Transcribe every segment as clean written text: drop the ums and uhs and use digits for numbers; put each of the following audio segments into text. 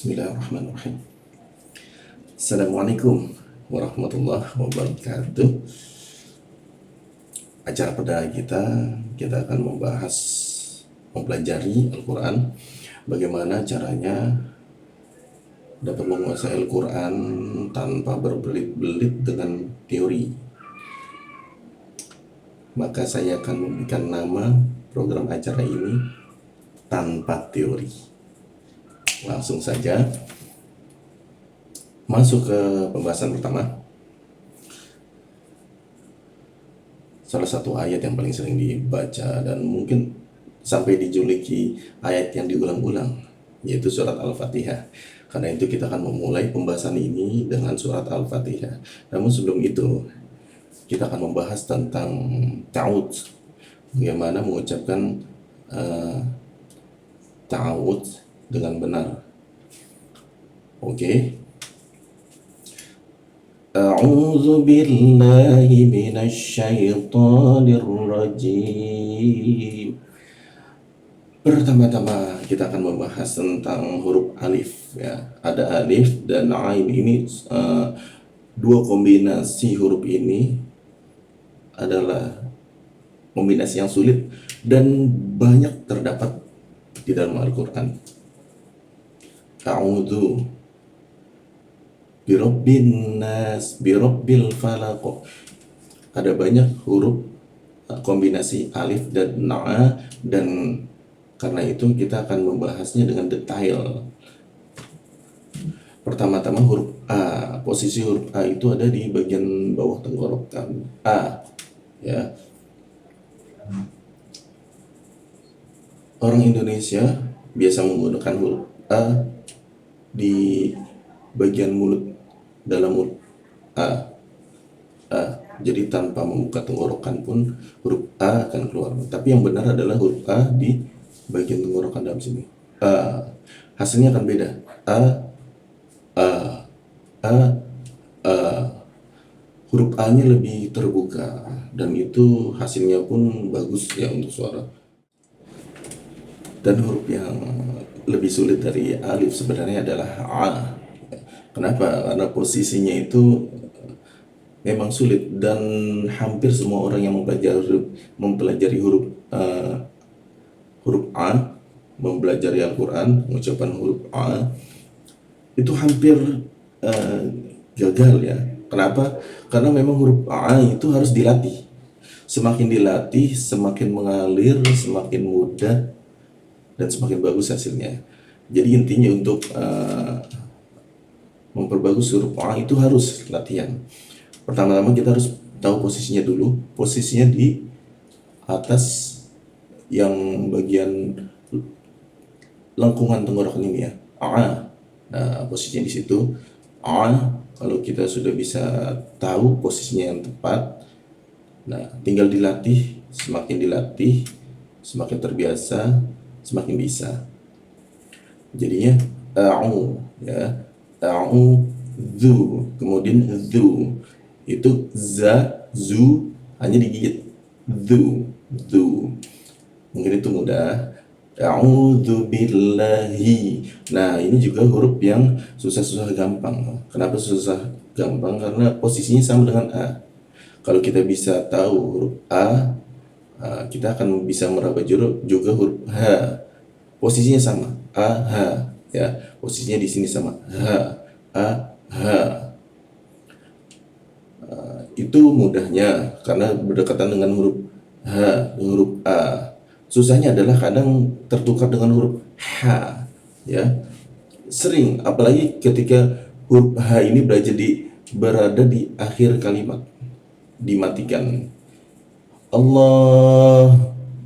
Bismillahirrahmanirrahim. Assalamualaikum warahmatullahi wabarakatuh. Acara perdana kita akan mempelajari Al-Quran. Bagaimana caranya dapat menguasai Al-Quran tanpa berbelit-belit dengan teori. Maka saya akan memberikan nama program acara ini Tanpa Teori. Langsung saja masuk ke pembahasan pertama. Salah satu ayat yang paling sering dibaca dan mungkin sampai dijuluki ayat yang diulang-ulang, yaitu surat Al-Fatihah. Karena itu kita akan memulai pembahasan ini dengan surat Al-Fatihah. Namun sebelum itu kita akan membahas tentang ta'awud, bagaimana mengucapkan ta'awud dengan benar. Oke. A'udzu billahi minasyaitonir rajim. Pertama-tama kita akan membahas tentang huruf alif ya. Ada alif dan ain, ini dua kombinasi huruf ini adalah kombinasi yang sulit dan banyak terdapat di dalam Al-Quran. A'udzu birabbin nas, birabbil falaq. Ada banyak huruf kombinasi alif dan na, dan karena itu kita akan membahasnya dengan detail. Pertama-tama huruf A. Posisi huruf A itu ada di bagian bawah tenggorokan. A ya. Orang Indonesia biasa menggunakan huruf A di bagian mulut, dalam mulut. A. Jadi tanpa membuka tenggorokan pun huruf A akan keluar. Tapi yang benar adalah huruf A di bagian tenggorokan dalam sini. A. Hasilnya akan beda. A. Huruf A-nya lebih terbuka dan itu hasilnya pun bagus ya untuk suara. Dan huruf yang lebih sulit dari alif sebenarnya adalah A. Kenapa? Karena posisinya itu memang sulit dan hampir semua orang yang mempelajari huruf A, mempelajari Al-Quran, mengucapkan huruf A, itu hampir gagal ya. Kenapa? Karena memang huruf A itu harus dilatih. Semakin dilatih, semakin mengalir, semakin mudah, dan semakin bagus hasilnya. Jadi intinya untuk memperbagus huruf A itu harus latihan. Pertama-tama kita harus tahu posisinya dulu. Posisinya di atas yang bagian lengkungan tenggorokan ini ya. A. Nah, posisinya di situ. A. Kalau kita sudah bisa tahu posisinya yang tepat, nah tinggal dilatih. Semakin dilatih, semakin terbiasa, semakin bisa. Jadinya a'u ya, a'udzu, kemudian zu, itu za, zu hanya digigit, zu. Mungkin itu mudah. A'udzu billahi. Nah, ini juga huruf yang susah gampang. Kenapa susah gampang? Karena posisinya sama dengan A. Kalau kita bisa tahu huruf A, kita akan bisa meraba juga huruf H. Posisinya sama, A, H ya. Posisinya di sini sama, H, A, H. Itu mudahnya karena berdekatan dengan huruf H, huruf A. Susahnya adalah kadang tertukar dengan huruf H ya. Sering, apalagi ketika huruf H ini berada di akhir kalimat, dimatikan. Allah.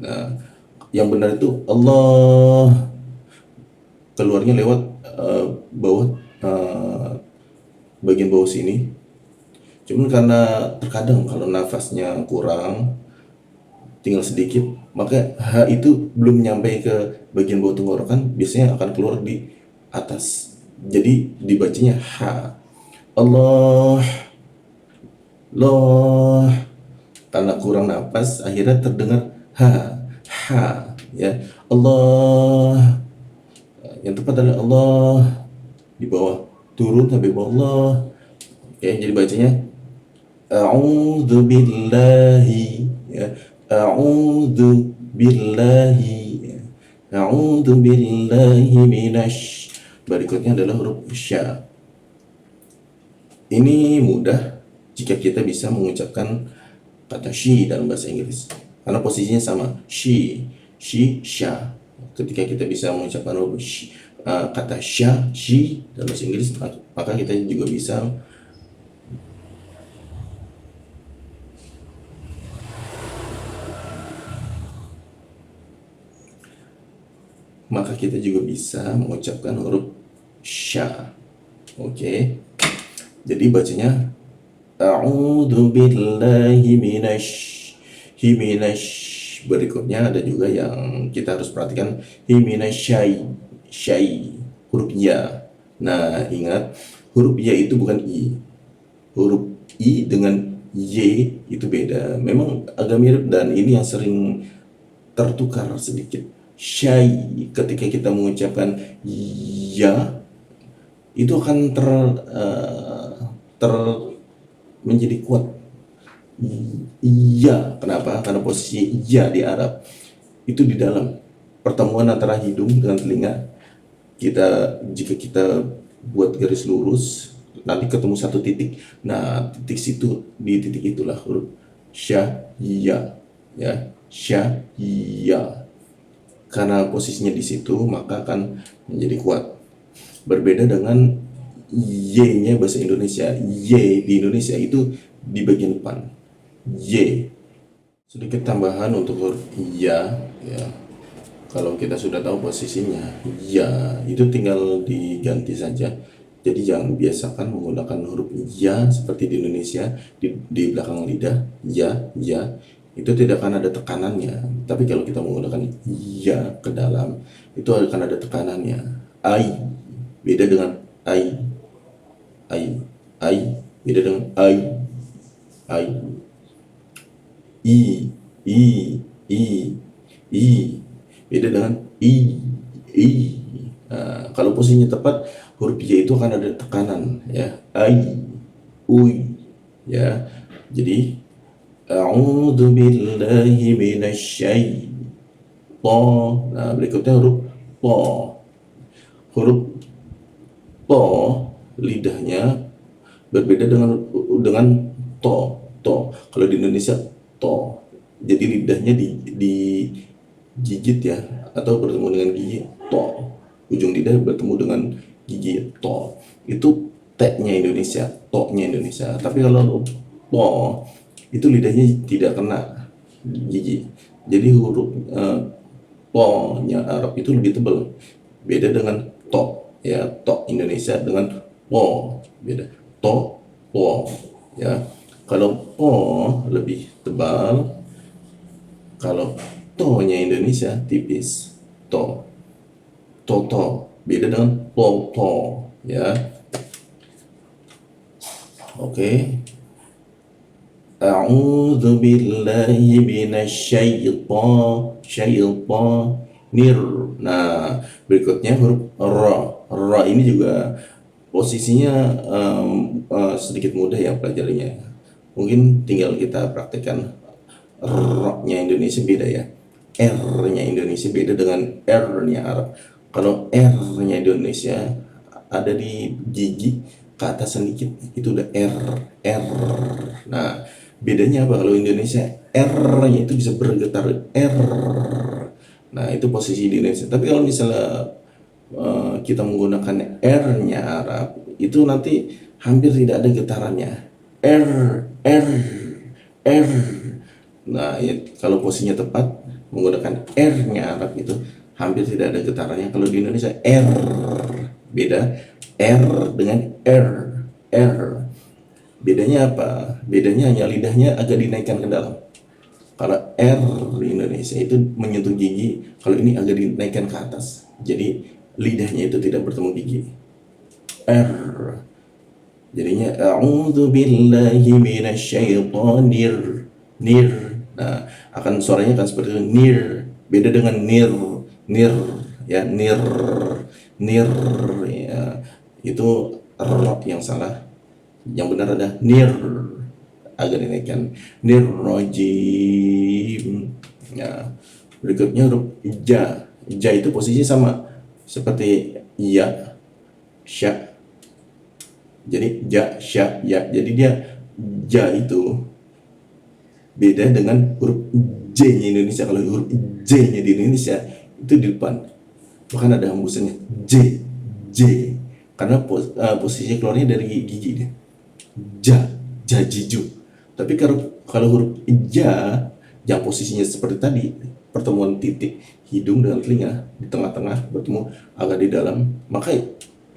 Nah, yang benar itu Allah. Keluarnya lewat bawah, bagian bawah sini. Cuman karena terkadang kalau nafasnya kurang, tinggal sedikit, maka H itu belum nyampe ke bagian bawah tenggorokan, biasanya akan keluar di atas. Jadi dibacanya H. Allah. Allah. Karena kurang nafas akhirnya terdengar ha ya. Allah, yang tepat adalah Allah. di bawah, turun sampai bawah. Oke, jadi bacanya a'udzu billahi, ya. A'udzu billahi, ya. A'udzu billahi minasy. Berikutnya adalah huruf sya. Ini mudah jika kita bisa mengucapkan kata she dalam bahasa Inggris. Karena posisinya sama, she, sha. Ketika kita bisa mengucapkan huruf kata sha, she dalam bahasa Inggris, maka kita juga bisa mengucapkan huruf sha. Oke. Jadi bacanya a'udzu billahi minasy. Berikutnya ada juga yang kita harus perhatikan, syai, huruf ya. Nah, ingat, huruf ya itu bukan i. Huruf i dengan y itu beda. Memang agak mirip, dan ini yang sering tertukar sedikit. Syai, ketika kita mengucapkan ya, itu akan menjadi kuat. Iya, kenapa? Karena posisi ya di Arab itu di dalam pertemuan antara hidung dengan telinga. Jika kita buat garis lurus, nanti ketemu satu titik. Nah, titik situ, di titik itulah huruf sya, ya, sya, ya. Karena posisinya di situ, maka akan menjadi kuat. Berbeda dengan Y-nya bahasa Indonesia. Y di Indonesia itu di bagian depan. Y. Sedikit tambahan untuk huruf ya. Kalau kita sudah tahu posisinya, ya itu tinggal diganti saja. Jadi jangan biasakan menggunakan huruf ya seperti di Indonesia di belakang lidah. Ya. Itu tidak akan ada tekanannya. Tapi kalau kita menggunakan ya ke dalam, itu akan ada tekanannya. Ai beda dengan ai. Beda dengan ai. I beda dengan i. Nah, kalau posisinya tepat, huruf y itu akan ada tekanan, ya. Ai, ui, ya. Jadi a'udzu billahi minasy. Nah, berikutnya huruf po. Huruf po, lidahnya berbeda dengan to. Kalau di Indonesia to, jadi lidahnya digigit, ya, atau bertemu dengan gigi to. Ujung lidah bertemu dengan gigi to. Itu t-nya Indonesia, to-nya Indonesia. Tapi kalau po, itu lidahnya tidak kena gigi. Jadi huruf po-nya Arab itu lebih tebal. Beda dengan to, ya. To Indonesia dengan po, beda. To, po, ya. Kalau po lebih tebal, kalau to-nya Indonesia tipis. To, beda dengan to, ya. Oke. A'udzu billahi minasyaitonir. Nah, berikutnya huruf ra ini juga posisinya sedikit mudah ya pelajarinya. Mungkin tinggal kita praktekkan. R-nya Indonesia beda, ya. R-nya Indonesia beda dengan R-nya Arab. Kalau R-nya Indonesia ada di gigi ke atas sedikit, itu udah R. Nah, bedanya apa? Kalau Indonesia R-nya itu bisa bergetar, R. Nah, itu posisi di Indonesia. Tapi kalau misalnya kita menggunakan R-nya Arab, itu nanti hampir tidak ada getarannya. R. Nah, ya, kalau posisinya tepat menggunakan R-nya Arab itu hampir tidak ada getarannya. Kalau di Indonesia R, beda R dengan R. Bedanya apa? Bedanya hanya lidahnya agak dinaikkan ke dalam. Kalau R di Indonesia itu menyentuh gigi, kalau ini agak dinaikkan ke atas. Jadi lidahnya itu tidak bertemu gigi. R. Jadinya a'udzu billahi minasyaitonir. Nah, akan suaranya kan seperti itu, nir. Beda dengan nir, ya, nir, ya. itu r yang salah. Yang benar ada nir, agak dinaikkan, nirrojim. Nah, berikutnya huruf ja. Ja itu posisinya sama seperti ya, sya. Jadi ja, sya, ya. Jadi dia ja itu beda dengan huruf J-nya Indonesia. Kalau huruf J-nya di Indonesia itu di depan, bahkan ada hembusannya J, J, karena posisi keluarnya dari gigi dia. Ja, jajiju. Tapi kalau huruf ja yang posisinya seperti tadi, pertemuan titik hidung dengan telinga di tengah-tengah bertemu agak di dalam, maka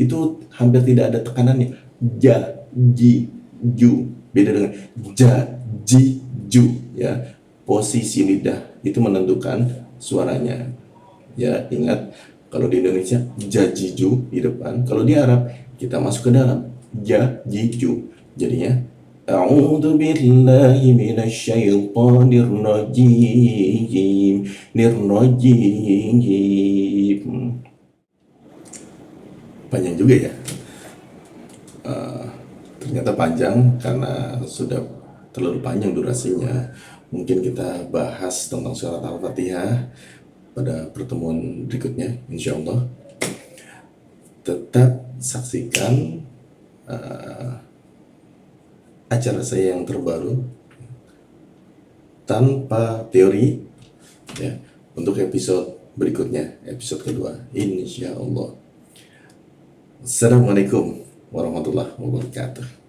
itu hampir tidak ada tekanannya. Ja, ji, ju, beda dengan ja, ji, ju, ya. Posisi lidah itu menentukan suaranya. Ya, ingat kalau di Indonesia jajiju di depan, kalau di Arab kita masuk ke dalam ja, ji, ju. Jadinya A'udzu billahi minasyaitonir rajim. Nirrajim. Panjang juga ya. Ternyata panjang karena sudah terlalu panjang durasinya. Mungkin kita bahas tentang surat Al-Fatihah pada pertemuan berikutnya, insya Allah. Tetap saksikan acara saya yang terbaru tanpa teori, ya, untuk episode berikutnya, episode kedua, insya Allah. Assalamualaikum warahmatullahi wabarakatuh.